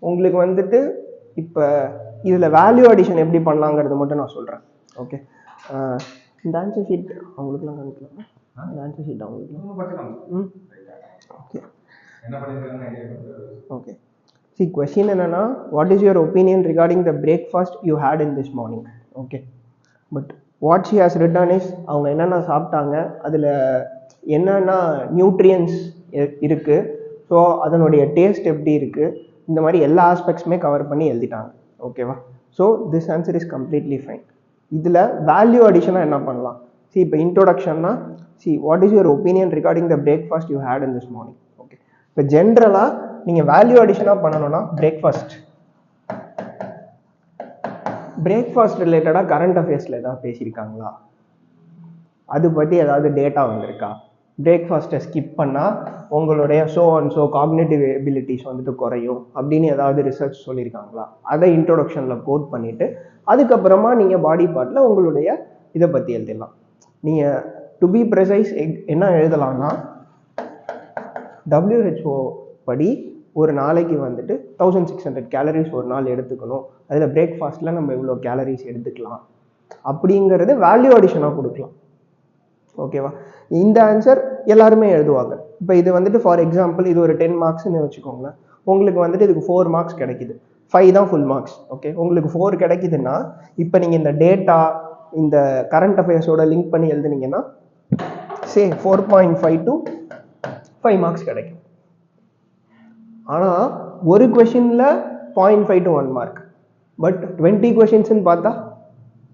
உங்களுக்கு வந்துட்டு இப்போ இதில் வேல்யூ அடிஷன் எப்படி பண்ணலாங்கிறது மட்டும் நான் சொல்கிறேன். ஓகே, இந்த ஆன்சர் ஷீட் அவங்களுக்குலாம் காமிக்கலாம். இந்த ஆன்சர் ஷீட் அவங்களுக்குலாம் ஓகே ஓகே. சி கொஸ்டின் என்னன்னா, what is your opinion regarding the breakfast you had in this morning. Okay, but what she has written is அவங்க என்னென்ன சாப்பிட்டாங்க, அதில் என்னென்ன நியூட்ரியன்ஸ் இருக்குது, ஸோ அதனுடைய டேஸ்ட் எப்படி இருக்குது, இந்த மாதிரி எல்லா ஆஸ்பெக்ட்ஸுமே கவர் பண்ணி எழுதிட்டாங்க. ஓகேவா? So this answer is completely fine. இதில் வேல்யூ அடிஷனாக என்ன பண்ணலாம்? சி இப்போ இன்ட்ரோடக்ஷன்னா, see what is your opinion regarding the breakfast you had in this morning. Okay, இப்போ ஜென்ரலாக நீங்கள் வேல்யூ அடிஷனாக பண்ணணும்னா பிரேக்ஃபாஸ்ட் ரிலேட்டடாக கரண்ட் அஃபேர்ஸில் ஏதாவது பேசியிருக்காங்களா, அது பற்றி ஏதாவது டேட்டா வந்திருக்கா, பிரேக்ஃபாஸ்ட்டை ஸ்கிப் பண்ணால் உங்களுடைய ஸோ காக்னிட்டிவ் எபிலிட்டிஸ் வந்துட்டு குறையும் அப்படின்னு ஏதாவது ரிசர்ச் சொல்லியிருக்காங்களா, அதை இன்ட்ரோடக்ஷனில் கோட் பண்ணிவிட்டு அதுக்கப்புறமா நீங்கள் பாடி பார்ட்டில் உங்களுடைய இதை பற்றி எழுதிடலாம். நீங்கள் டு பி ப்ரிசைஸ் என்ன எழுதலாம்னா, WHO படி ஒரு நாளைக்கு வந்துட்டு 1600 கேலரிஸ் ஒரு நாள் எடுத்துக்கணும், அதில் பிரேக்ஃபாஸ்ட்டில் நம்ம இவ்வளோ கேலரிஸ் எடுத்துக்கலாம் அப்படிங்கிறது வேல்யூ அடிஷனாக கொடுக்கலாம். ஓகேவா? இந்த ஆன்சர் எல்லாருமே எழுதுவாங்க. இப்போ இது வந்துட்டு ஃபார் எக்ஸாம்பிள் இது ஒரு 10 மார்க்ஸ்ன்னு வச்சுக்கோங்களேன். உங்களுக்கு வந்துட்டு இதுக்கு 4 மார்க்ஸ் கிடைக்குது, 5 தான் ஃபுல் மார்க்ஸ். ஓகே, உங்களுக்கு 4 கிடைக்குதுன்னா இப்போ நீங்கள் இந்த டேட்டா இந்த கரண்ட் அஃபேர்ஸோட லிங்க் பண்ணி எழுதுனீங்கன்னா சே 4.5 to 5 மார்க்ஸ் கிடைக்கும். ஆனால் ஒரு கொஷினில் 0.5 to 1 மார்க். பட் 20 கொஷின்ஸ்ன்னு பார்த்தா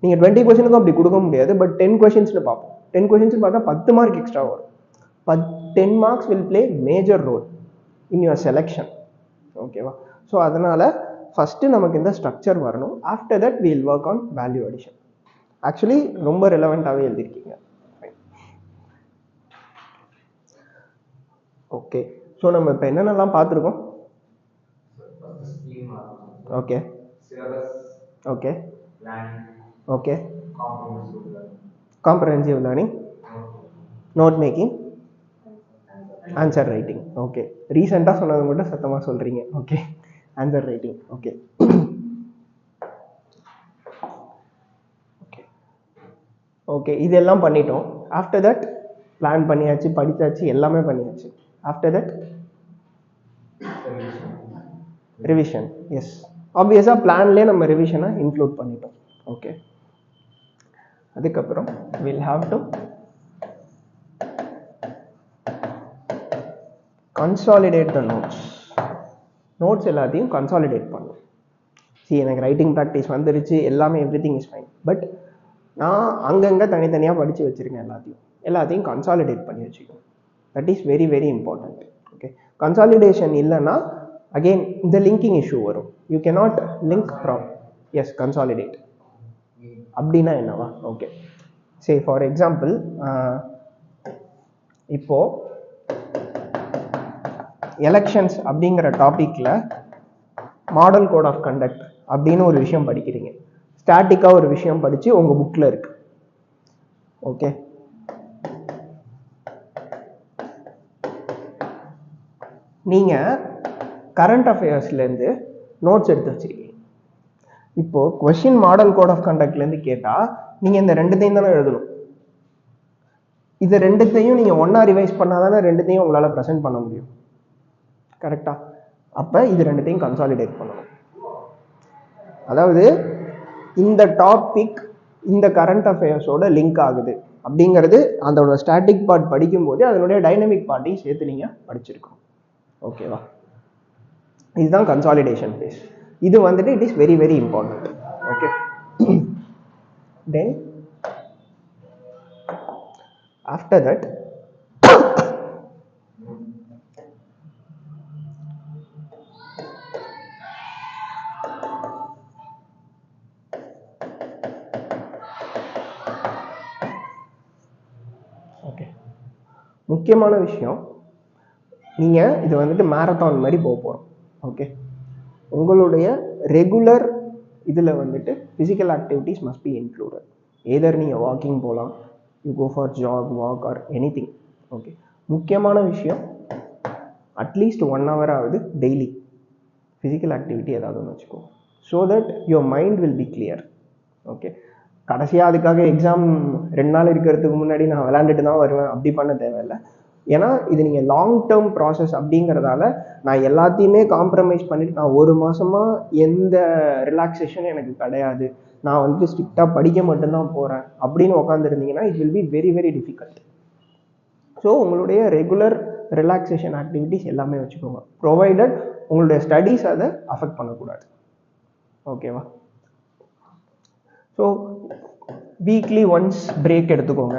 நீங்கள் 20 கொஷினுக்கும் அப்படி கொடுக்க முடியாது. பட் 10 கொஷின்ஸ்னு பார்ப்போம். 10 கொஷின்ஸ் பார்த்தா 10 மார்க் எக்ஸ்ட்ரா வரும். 10 marks will play major role in your selection. ஓகேவா? ஸோ அதனால் ஃபஸ்ட்டு நமக்கு இந்த ஸ்ட்ரக்சர் வரணும். After that will work on value addition. Actually ரொம்ப ரிலவெண்ட்டாகவே எழுதியிருக்கீங்க. ஓகே, ஸோ நம்ம இப்போ என்னென்னலாம் பார்த்துருக்கோம்? Okay okay okay, comprehensive learning, note making, answer writing. Okay, ரீசெண்டாக சொன்னது மட்டும் சத்தமாக சொல்கிறீங்க. Okay, answer writing. Okay okay okay, இதெல்லாம் பண்ணிட்டோம். ஆஃப்டர் தட் பிளான் பண்ணியாச்சு, படித்தாச்சு, எல்லாமே பண்ணியாச்சு. After that revision. எஸ், ஆப்வியஸாக பிளான்லேயே நம்ம ரிவிஷனை இன்க்ளூட் பண்ணிட்டோம். ஓகே, அதுக்கப்புறம் will have to consolidate the notes எல்லாத்தையும் கன்சாலிடேட் பண்ணும். எனக்கு ரைட்டிங் ப்ராக்டிஸ் வந்துருச்சு, எல்லாமே எவ்ரிதிங் இஸ் ஃபைன். பட் நான் அங்கங்கே தனித்தனியாக படித்து வச்சுருக்கேன். எல்லாத்தையும் கன்சாலிடேட் பண்ணி வச்சுக்கணும். That is very very important. Okay, consolidation இல்லைன்னா அகெயின் இந்த லிங்கிங் இஷ்யூ வரும். You cannot link from. Yes, consolidate அப்படின்னா என்னவா? ஓகே, சே ஃபார் எக்ஸாம்பிள் இப்போது எலெக்ஷன்ஸ் அப்படிங்கிற டாப்பிக்கில் மாடல் கோட் ஆஃப் கண்டக்ட் அப்படின்னு ஒரு விஷயம் படிக்கிறீங்க. ஸ்டாட்டிக்காக ஒரு விஷயம் படித்து உங்கள் புக்கில் இருக்கு. ஓகே, நீங்கள் கரண்ட் அஃபேர்ஸ்லேருந்து நோட்ஸ் எடுத்து வச்சுருக்கீங்க. இப்போது கொஷின் மாடல் கோட் ஆஃப் கண்டக்ட்லேருந்து கேட்டால் நீங்கள் இந்த ரெண்டுத்தையும் தானே எழுதணும். இது ரெண்டுத்தையும் நீங்கள் ஒன்றா ரிவைஸ் பண்ணால் தானே ரெண்டுத்தையும் உங்களால் ப்ரெசென்ட் பண்ண முடியும். கரெக்டாக? அப்போ இது ரெண்டுத்தையும் கன்சாலிடேட் பண்ணணும். அதாவது இந்த டாபிக் இந்த கரண்ட் அஃபேர்ஸோட லிங்க் ஆகுது அப்படிங்கிறது அதோட ஸ்டாட்டிக் பார்ட் படிக்கும்போது அதனுடைய டைனமிக் பார்ட்டையும் சேர்த்து நீங்கள் படிச்சிருக்கணும். ஓகேவா? இதுதான் கன்சாலிடேஷன் ஃபேஸ். இது வந்துட்டு it is very very important. Okay, then after that okay, முக்கியமான விஷயம், நீங்கள் இது வந்துட்டு மேரத்தான் மாதிரி போக போகிறோம். ஓகே, உங்களுடைய ரெகுலர் இதில் வந்துட்டு physical activities must be included. Either நீங்கள் வாக்கிங் போகலாம், you go for jog, walk or anything. Okay, முக்கியமான விஷயம் அட்லீஸ்ட் 1 hour ஆகுது டெய்லி ஃபிசிக்கல் ஆக்டிவிட்டி ஏதாவது ஒன்று வச்சுக்கோ, so that your mind will be clear. Okay, கடைசியாக அதுக்காக எக்ஸாம் 2 நாள் இருக்கிறதுக்கு முன்னாடி நான் விளாண்டுட்டு தான் வருவேன் அப்படி பண்ண தேவையில்லை. ஏன்னா இது நீங்கள் லாங் டேர்ம் ப்ராசஸ் அப்படிங்கிறதால நான் எல்லாத்தையுமே காம்ப்ரமைஸ் பண்ணிட்டு நான் 1 மாதமாக எந்த ரிலாக்ஸேஷனும் எனக்கு கிடையாது, நான் வந்துட்டு ஸ்ட்ரிக்டாக படிக்க மட்டும்தான் போகிறேன் அப்படின்னு உட்காந்துருந்தீங்கன்னா it will be very very difficult. So உங்களுடைய ரெகுலர் ரிலாக்ஸேஷன் ஆக்டிவிட்டிஸ் எல்லாமே வச்சுக்கோங்க, ப்ரொவைடட் உங்களுடைய ஸ்டடீஸ் அதை அஃபெக்ட் பண்ணக்கூடாது. ஓகேவா? ஸோ வீக்லி ஒன்ஸ் பிரேக் எடுத்துக்கோங்க,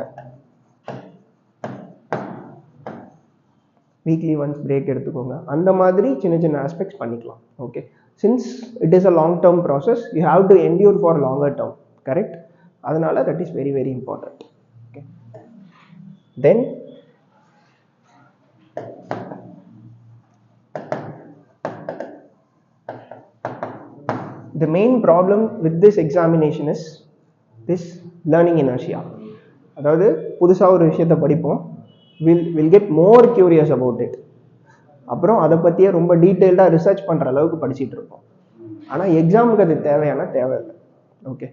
வீக்லி ஒன்ஸ் பிரேக் எடுத்துக்கோங்க. அந்த மாதிரி சின்ன சின்ன ஆஸ்பெக்ட்ஸ் பண்ணிக்கலாம். Okay, since it is a long term process, you have to endure for longer term. Correct? அதனால that is very very important. Okay, then the main problem with this examination is this learning inertia. அதாவது புதுசாக ஒரு விஷயத்தை படிப்போம், will get more curious about it, அப்புறம் அதை பற்றியே ரொம்ப டீட்டெயில்டாக ரிசர்ச் பண்ணுற அளவுக்கு படிச்சுட்டு இருப்போம். ஆனால் எக்ஸாமுக்கு அது தேவையில்லை. Okay,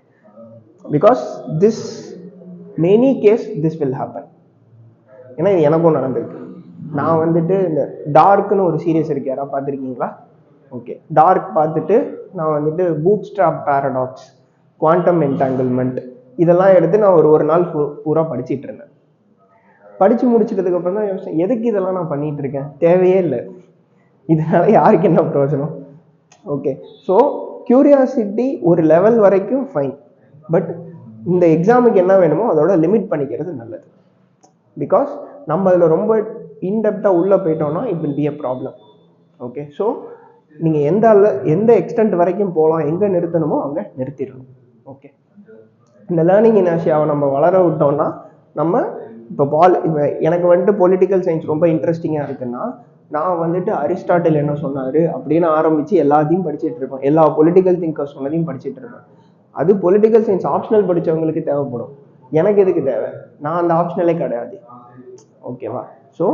because this many case this will happen. ஏன்னா இது எனக்கும் நடந்திருக்கு. நான் வந்துட்டு இந்த டார்க்னு ஒரு சீரியஸ் இருக்கு, யாராவது பார்த்துருக்கீங்களா? ஓகே, டார்க் பார்த்துட்டு நான் வந்துட்டு bootstrap paradox, quantum entanglement இதெல்லாம் எடுத்து நான் ஒரு நாள் பூரா படிச்சுட்டு இருந்தேன். படித்து முடிச்சிட்டதுக்கு அப்புறம் தான் யோசிச்சேன், எதுக்கு இதெல்லாம் நான் பண்ணிட்டு இருக்கேன், தேவையே இல்லை, இதனால யாருக்கு என்ன பிரயோஜனம்? ஓகே, ஸோ கியூரியாசிட்டி ஒரு லெவல் வரைக்கும் ஃபைன், பட் இந்த எக்ஸாமுக்கு என்ன வேணுமோ அதோட லிமிட் பண்ணிக்கிறது நல்லது. பிகாஸ் நம்ம அதில் ரொம்ப இன்டெப்த்தாக உள்ளே போயிட்டோம்னா it will be a problem. Okay, so நீங்கள் எந்த எக்ஸ்டென்ட் வரைக்கும் போகலாம், எங்கே நிறுத்தணுமோ அங்கே நிறுத்திடணும். ஓகே, இந்த லேர்னிங் இனர்ஷியாவை நம்ம வளர விட்டோம்னா நம்ம இப்போ எனக்கு வந்துட்டு பொலிட்டிக்கல் சயின்ஸ் ரொம்ப இன்ட்ரெஸ்டிங்காக இருக்குன்னா நான் வந்துட்டு அரிஸ்டாட்டில் என்ன சொன்னார் அப்படின்னு ஆரம்பித்து எல்லாத்தையும் படிச்சுட்டு இருப்பேன், எல்லா பொலிட்டிக்கல் திங்கர்ஸ் சொன்னதையும் படிச்சுட்டு இருப்பேன். அது பொலிட்டிக்கல் சயின்ஸ் ஆப்ஷனல் படித்தவங்களுக்கு தேவைப்படும், எனக்கு எதுக்கு தேவை? நான் அந்த ஆப்ஷனலே கிடையாது. ஓகேவா? ஸோ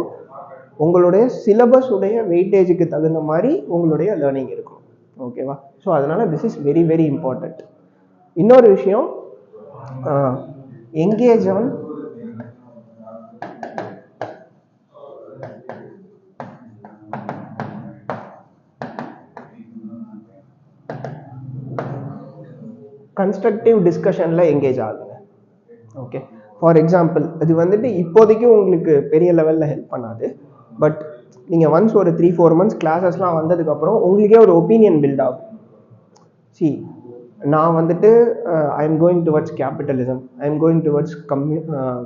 உங்களுடைய சிலபஸ் உடைய வெயிட்டேஜுக்கு தகுந்த மாதிரி உங்களுடைய லேர்னிங் இருக்கும். ஓகேவா? ஸோ அதனால this is very very important. இன்னொரு விஷயம், எங்கேஜ் ஆன் கன்ஸ்ட்ரக்டிவ் டிஸ்கஷனில் எங்கேஜ் ஆகுங்க. ஓகே, ஃபார் எக்ஸாம்பிள் அது வந்துட்டு இப்போதைக்கு உங்களுக்கு பெரிய லெவலில் ஹெல்ப் பண்ணாது, பட் நீங்கள் ஒன்ஸ் ஒரு 3-4 months கிளாஸஸ்லாம் வந்ததுக்கப்புறம் உங்களுக்கே ஒரு ஒப்பீனியன் பில்ட் ஆகும். சி, நான் வந்துட்டு I am going towards capitalism, I am going towards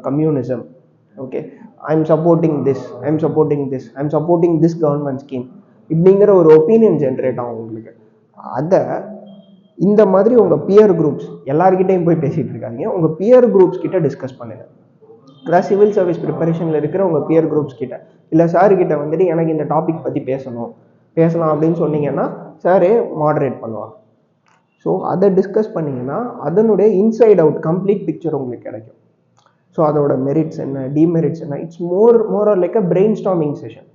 communism. Okay, I am supporting this, I am supporting this, I am supporting this government scheme, இப்படிங்கிற ஒரு ஒப்பீனியன் ஜென்ரேட் ஆகும் உங்களுக்கு. அதை இந்த மாதிரி உங்கள் பியர் குரூப்ஸ் எல்லாருக்கிட்டையும் போய் பேசிகிட்டு இருக்காங்க, உங்கள் பியர் குரூப்ஸ் கிட்ட டிஸ்கஸ் பண்ணுங்கள். அதாவது சிவில் சர்வீஸ் ப்ரிப்பரேஷனில் இருக்கிற உங்கள் பியர் குரூப்ஸ் கிட்ட, இல்லை சார்கிட்ட வந்துட்டு எனக்கு இந்த டாபிக் பற்றி பேசலாம் அப்படின்னு சொன்னீங்கன்னா சாரே மாடரேட் பண்ணுவாங்க. ஸோ அதை டிஸ்கஸ் பண்ணிங்கன்னா அதனுடைய இன்சைட் அவுட் கம்ப்ளீட் பிக்சர் உங்களுக்கு கிடைக்கும். ஸோ அதோட மெரிட்ஸ் என்ன, டிமெரிட்ஸ் என்ன, it's more like a brain storming session.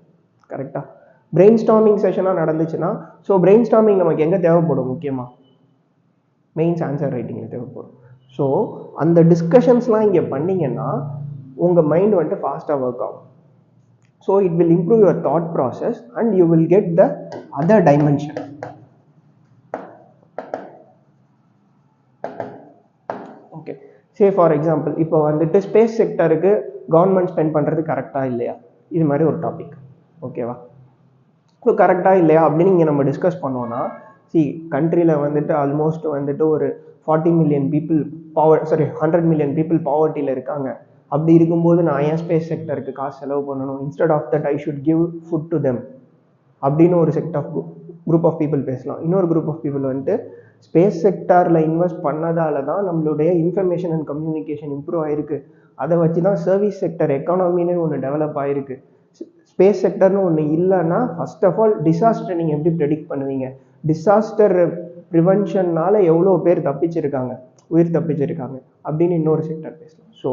கரெக்டாக பிரெயின் ஸ்டார்மிங் செஷனாக நடந்துச்சுன்னா, ஸோ பிரெயின் ஸ்டார்மிங் நமக்கு எங்கே தேவைப்படும்? முக்கியமாக மெயின்ஸ் ஆன்சர் ரைட்டிங்கில் தேவைப்படும். ஸோ அந்த டிஸ்கஷன்ஸ்லாம் இங்கே பண்ணிங்கன்னா உங்கள் மைண்ட் வந்துட்டு ஃபாஸ்ட்டாக ஒர்க் ஆகும். So it will improve your thought process and you will get the other dimension. Okay, say for example இப்போ வந்துட்டு ஸ்பேஸ் செக்டருக்கு கவர்மெண்ட் ஸ்பெண்ட் பண்ணுறது கரெக்டாக இல்லையா, இது மாதிரி ஒரு டாபிக். ஓகேவா? ஸோ கரெக்டாக இல்லையா அப்படின்னு இங்கே நம்ம டிஸ்கஸ் பண்ணோன்னா, கண்ட்ரியில் வந்துட்டு ஆல்மோஸ்ட் வந்துட்டு ஒரு 40 million people 100 million people பாவர்ட்டியில் இருக்காங்க. அப்படி இருக்கும்போது நான் ஏன் ஸ்பேஸ் செக்டருக்கு காசு செலவு பண்ணணும், instead of that I should give food to them அப்படின்னு ஒரு குரூப் ஆஃப் பீப்புள் பேசலாம். இன்னொரு குரூப் ஆஃப் பீப்புள் வந்துட்டு ஸ்பேஸ் செக்டாரில் இன்வெஸ்ட் பண்ணதால தான் நம்மளுடைய இன்ஃபர்மேஷன் அண்ட் கம்யூனிகேஷன் இம்ப்ரூவ் ஆகிருக்கு, அதை வச்சு தான் சர்வீஸ் செக்டர் எக்கானமின்னு ஒன்று டெவலப் ஆகிருக்கு. ஸ்பேஸ் செக்டர்னு ஒன்று இல்லைன்னா ஃபர்ஸ்ட் ஆஃப் ஆல் டிசாஸ்டர் நீங்கள் எப்படி ப்ரெடிக்ட் பண்ணுவீங்க? டிசாஸ்டர் ப்ரிவென்ஷன்னால எவ்வளோ பேர் உயிர் தப்பிச்சிருக்காங்க அப்படின்னு இன்னொரு செக்டர் பேசலாம். ஸோ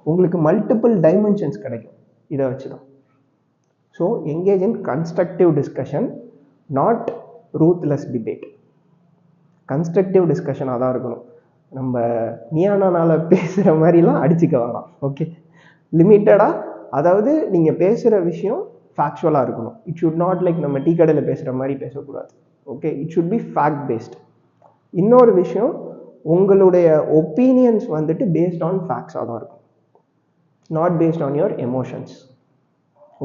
உங்களுக்கு மல்டிபிள் டைமென்ஷன்ஸ் கிடைக்கும் இதை வச்சு தான். So engage in constructive discussion, not ruthless debate. Constructive டிஸ்கஷனாக தான் இருக்கணும். நம்ம நீயானால பேசுகிற மாதிரிலாம் அடிச்சுக்க வேணாம். ஓகே, லிமிட்டடாக, அதாவது நீங்கள் பேசுகிற விஷயம் ஃபேக்சுவலாக இருக்கணும். இட் ஷுட் நாட் லைக் நம்ம டீ கடையில் பேசுகிற மாதிரி பேசக்கூடாது. Okay, it should be fact based. இன்னொரு விஷயம், உங்களுடைய ஒப்பீனியன்ஸ் வந்துட்டு பேஸ்ட் ஆன் ஃபேக்ட்ஸாக தான் இருக்கும், not based on your emotions.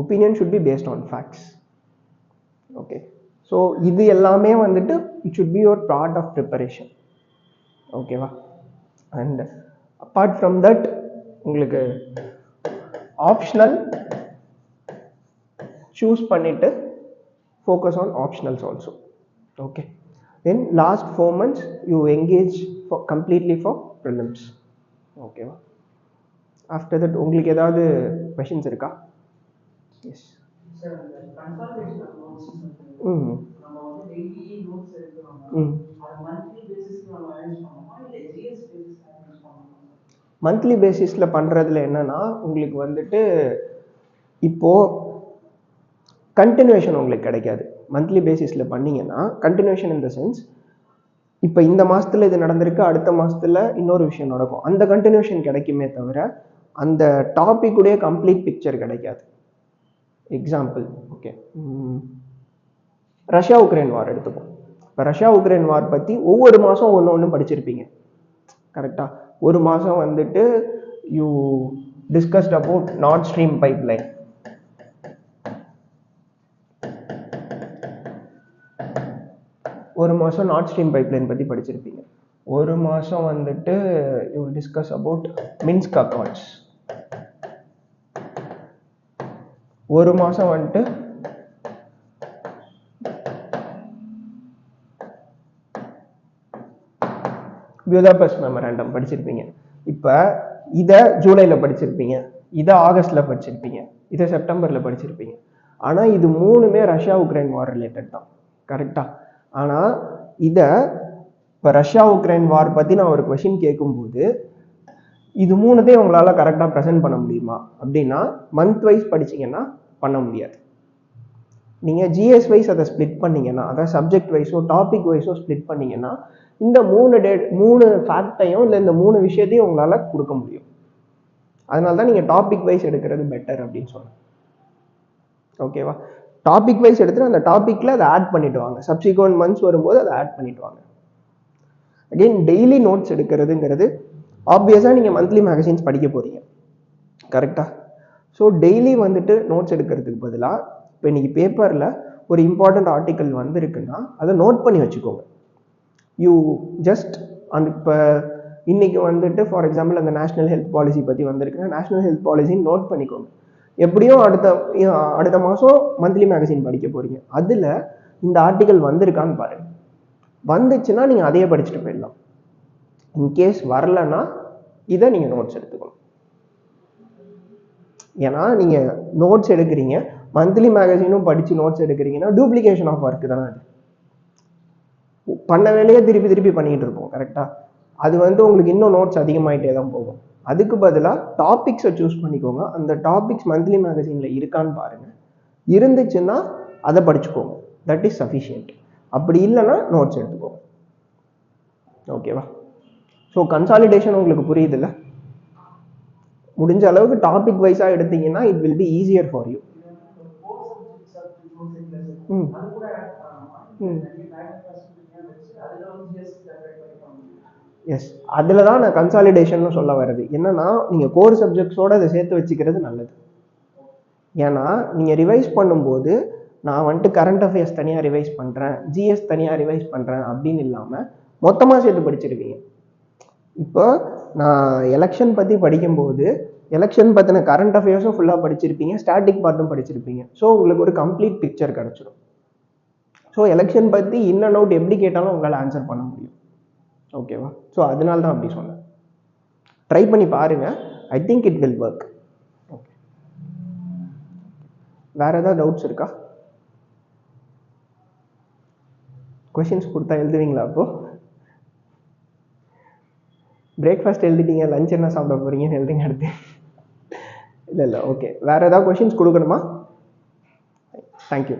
Opinion should be based on facts. Okay, so இது எல்லாமே வந்துட்டு it should be your part of preparation. ஓகேவா? அண்ட் அப்பார்ட் ஃப்ரம் தட் உங்களுக்கு ஆப்ஷனல் சூஸ் பண்ணிட்டு focus on optionals also. Okay, then last 4 months you engage for completely for prelims. ஓகேவா? After that உங்களுக்கு ஏதாவது questions இருக்கா? எஸ். மந்த்லி பேசிஸில் பண்ணுறதுல என்னன்னா, உங்களுக்கு வந்துட்டு இப்போது கண்டினியூஷன் உங்களுக்கு கிடைக்காது. மந்த்லி பேசிஸில் பண்ணிங்கன்னா கண்டினியூஷன் இன் த சென்ஸ், இப்போ இந்த மாதத்தில் இது நடந்திருக்கு, அடுத்த மாதத்தில் இன்னொரு விஷயம் நடக்கும், அந்த கண்டினியூஷன் கிடைக்குமே தவிர அந்த டாபிக்குடைய கம்ப்ளீட் பிக்சர் கிடைக்காது. எக்ஸாம்பிள், ஓகே, ரஷ்யா உக்ரைன் வார் எடுத்துப்போம். இப்போ ரஷ்யா உக்ரைன் வார் பற்றி ஒவ்வொரு மாதம் ஒன்று படிச்சிருப்பீங்க, கரெக்டாக? ஒரு மாதம் வந்துட்டு you discussed about north stream pipeline. ஒரு மாதம் நார்த் ஸ்ட்ரீம் பைப்லைன் பற்றி படிச்சிருப்பீங்க. ஒரு மாதம் வந்துட்டு you discuss about Minsk accords. ஒரு மாதம் வந்துட்டு புதாபெஸ்ட் மெமராண்டம் படிச்சிருப்பீங்க. இப்போ இதை ஜூலையில் படிச்சிருப்பீங்க, இதை ஆகஸ்டில் படிச்சிருப்பீங்க, இதை செப்டம்பரில் படிச்சிருப்பீங்க. ஆனால் இது மூணுமே ரஷ்யா உக்ரைன் வார் ரிலேட்டட் தான், கரெக்டாக? ஆனால் இதை இப்போ ரஷ்யா உக்ரைன் வார் பற்றி நான் ஒரு கொஷின் கேட்கும்போது இது மூணுத்தையும் உங்களால் கரெக்டாக ப்ரெசென்ட் பண்ண முடியுமா அப்படின்னா, மந்த் வைஸ் படிச்சிங்கன்னா பண்ண முடியாது. நீங்கள் ஜிஎஸ் வைஸ் அதை ஸ்ப்ளிட் பண்ணிங்கன்னா, அதாவது சப்ஜெக்ட் வைஸோ டாபிக் வைஸோ ஸ்ப்ளிட் பண்ணிங்கன்னா இந்த 3 ஃபேக்டையும் இல்லை இந்த 3 விஷயத்தையும் உங்களால் கொடுக்க முடியும். அதனால தான் நீங்கள் டாபிக் வைஸ் எடுக்கிறது பெட்டர் அப்படின்னு சொன்னேன். ஓகேவா? டாபிக் வைஸ் எடுத்துட்டு அந்த டாப்பிக்கில் அதை ஆட் பண்ணிட்டு வாங்க. சப்சிக்வெண்ட் மந்த்ஸ் வரும்போது அதை ஆட் பண்ணிட்டு வாங்க. அகெயின் டெய்லி நோட்ஸ் எடுக்கிறதுங்கிறது ஆப்வியஸாக நீங்கள் மந்த்லி மேகசின்ஸ் படிக்க போகிறீங்க, கரெக்டாக? ஸோ டெய்லி வந்துட்டு நோட்ஸ் எடுக்கிறதுக்கு பதிலாக இப்போ இன்னைக்கு பேப்பரில் ஒரு இம்பார்ட்டண்ட் ஆர்டிக்கல் வந்திருக்குன்னா அதை நோட் பண்ணி வச்சுக்கோங்க. யூ ஜஸ்ட் அந்த இப்போ இன்னைக்கு வந்துட்டு ஃபார் எக்ஸாம்பிள் அந்த நேஷனல் ஹெல்த் பாலிசி பற்றி வந்திருக்குன்னா நேஷனல் ஹெல்த் பாலிசின்னு நோட் பண்ணிக்கோங்க. எப்படியும் அடுத்த மாதம் மந்த்லி மேகசின் படிக்க போகிறீங்க, அதில் இந்த ஆர்டிக்கல் வந்திருக்கான்னு பாருங்கள். வந்துச்சுன்னா நீங்கள் அதையே படிச்சுட்டு போயிடலாம். இன்கேஸ் வரலன்னா இதை நீங்கள் நோட்ஸ் எடுத்துக்கணும். ஏன்னா நீங்கள் நோட்ஸ் எடுக்கிறீங்க, மந்த்லி மேகசினும் படித்து நோட்ஸ் எடுக்கிறீங்கன்னா டூப்ளிகேஷன் ஆஃப் ஒர்க் தானே. அது பண்ண வேலையே திருப்பி பண்ணிகிட்டு இருப்போம், கரெக்டாக? அது வந்து உங்களுக்கு இன்னும் நோட்ஸ் அதிகமாகிட்டே தான் போகும். அதுக்கு பதிலாக டாபிக்ஸை சூஸ் பண்ணிக்கோங்க. அந்த டாபிக்ஸ் மந்த்லி மேகசினில் இருக்கான்னு பாருங்கள். இருந்துச்சுன்னா அதை படிச்சுக்கோங்க, தட் இஸ் சஃபிஷியன்ட். அப்படி இல்லைன்னா நோட்ஸ் எடுத்துக்கோங்க. ஓகேவா? ஸோ கன்சாலிடேஷன் உங்களுக்கு புரியுதுல்ல? முடிஞ்ச அளவுக்கு டாபிக் வைஸாக எடுத்தீங்கன்னா it will be easier for you. Yes, அதில் தான் நான் கன்சாலிடேஷன் சொல்ல வர்றது. என்னன்னா நீங்கள் கோர் சப்ஜெக்ட்ஸோடு அதை சேர்த்து வச்சுக்கிறது நல்லது. ஏன்னா நீங்கள் ரிவைஸ் பண்ணும்போது நான் வந்துட்டு கரண்ட் அஃபேர்ஸ் தனியாக ரிவைஸ் பண்ணுறேன், ஜிஎஸ் தனியாக ரிவைஸ் பண்ணுறேன் அப்படின்னு இல்லாமல் மொத்தமாக சேர்த்து படிச்சிருவீங்க. இப்போ நான் எலெக்ஷன் பற்றி படிக்கும்போது எலெக்ஷன் பற்றின கரண்ட் அஃபேர்ஸும் ஃபுல்லாக படிச்சிருப்பீங்க, ஸ்டாட்டிக் பார்ட்டும் படிச்சிருப்பீங்க. ஸோ உங்களுக்கு ஒரு கம்ப்ளீட் பிக்சர் கிடச்சிடும். ஸோ எலெக்ஷன் பற்றி இன் அண்ட் அவுட் எப்படி கேட்டாலும் உங்களால் ஆன்சர் பண்ண முடியும். ஓகேவா? ஸோ அதனால தான் அப்படி சொன்னேன். ட்ரை பண்ணி பாருங்கள், I think it will work. Okay, வேறு ஏதாவது டவுட்ஸ் இருக்கா? கொஷின்ஸ் கொடுத்தா எழுதுவீங்களா? அப்போது பிரேக்ஃபாஸ்ட் எழுதிட்டீங்க, லஞ்ச் என்ன சாப்பிட போகிறீங்கன்னு எழுதுங்க அடுத்து. இல்லை ஓகே, வேறு ஏதாவது கொஷின்ஸ் கொடுக்கணுமா? தேங்க்யூ.